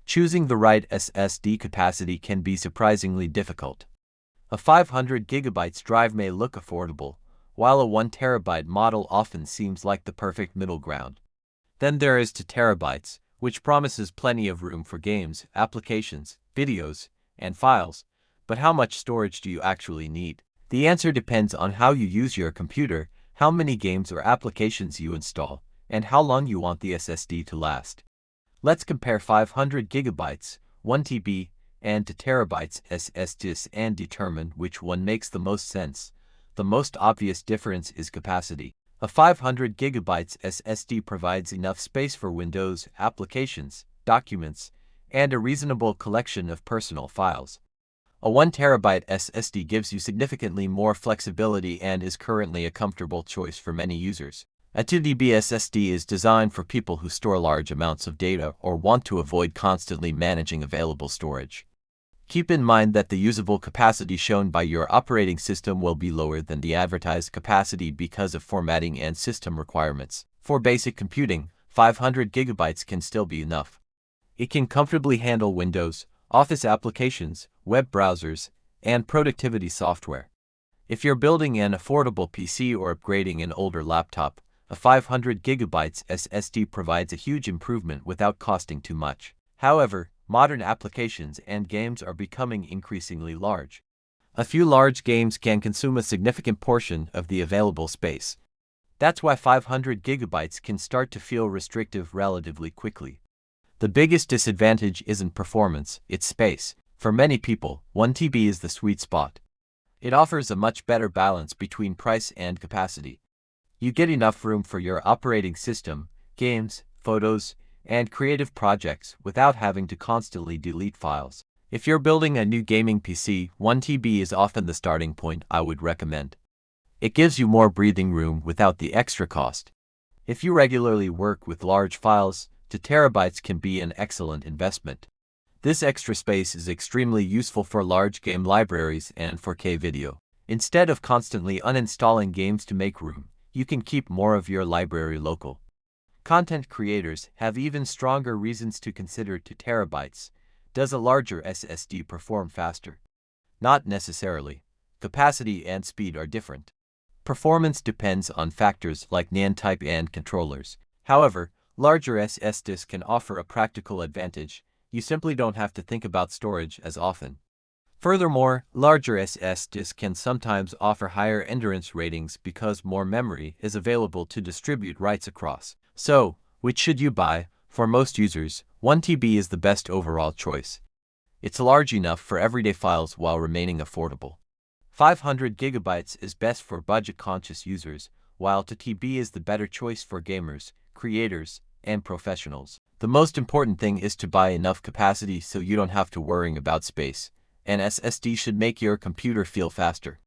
Choosing the right SSD capacity can be surprisingly difficult. A 500 GB drive may look affordable, while a 1 TB model often seems like the perfect middle ground. Then there is 2 TB, which promises plenty of room for games, applications, videos, and files. But how much storage do you actually need? The answer depends on how you use your computer, how many games or applications you install, and how long you want the SSD to last. Let's compare 500 GB, 1 TB, and 2 TB SSDs and determine which one makes the most sense. The most obvious difference is capacity. A 500 GB SSD provides enough space for Windows, applications, documents, and a reasonable collection of personal files. A 1 TB SSD gives you significantly more flexibility and is currently a comfortable choice for many users. A 2 TB SSD is designed for people who store large amounts of data or want to avoid constantly managing available storage. Keep in mind that the usable capacity shown by your operating system will be lower than the advertised capacity because of formatting and system requirements. For basic computing, 500 GB can still be enough. It can comfortably handle Windows, Office applications, web browsers, and productivity software. If you're building an affordable PC or upgrading an older laptop, a 500 GB SSD provides a huge improvement without costing too much. However, modern applications and games are becoming increasingly large. A few large games can consume a significant portion of the available space. That's why 500 GB can start to feel restrictive relatively quickly. The biggest disadvantage isn't performance, it's space. For many people, 1 TB is the sweet spot. It offers a much better balance between price and capacity. You get enough room for your operating system, games, photos, and creative projects without having to constantly delete files. If you're building a new gaming PC, 1 TB is often the starting point I would recommend. It gives you more breathing room without the extra cost. If you regularly work with large files, 2 TB can be an excellent investment. This extra space is extremely useful for large game libraries and 4K video. Instead of constantly uninstalling games to make room, you can keep more of your library local. Content creators have even stronger reasons to consider 2 TB. Does a larger SSD perform faster? Not necessarily. Capacity and speed are different. Performance depends on factors like NAND type and controllers. However, larger SSDs can offer a practical advantage. You simply don't have to think about storage as often. Furthermore, larger SSDs can sometimes offer higher endurance ratings because more memory is available to distribute writes across. So, which should you buy? For most users, 1 TB is the best overall choice. It's large enough for everyday files while remaining affordable. 500 GB is best for budget-conscious users, while 2 TB is the better choice for gamers, creators, and professionals. The most important thing is to buy enough capacity so you don't have to worry about space. An SSD should make your computer feel faster.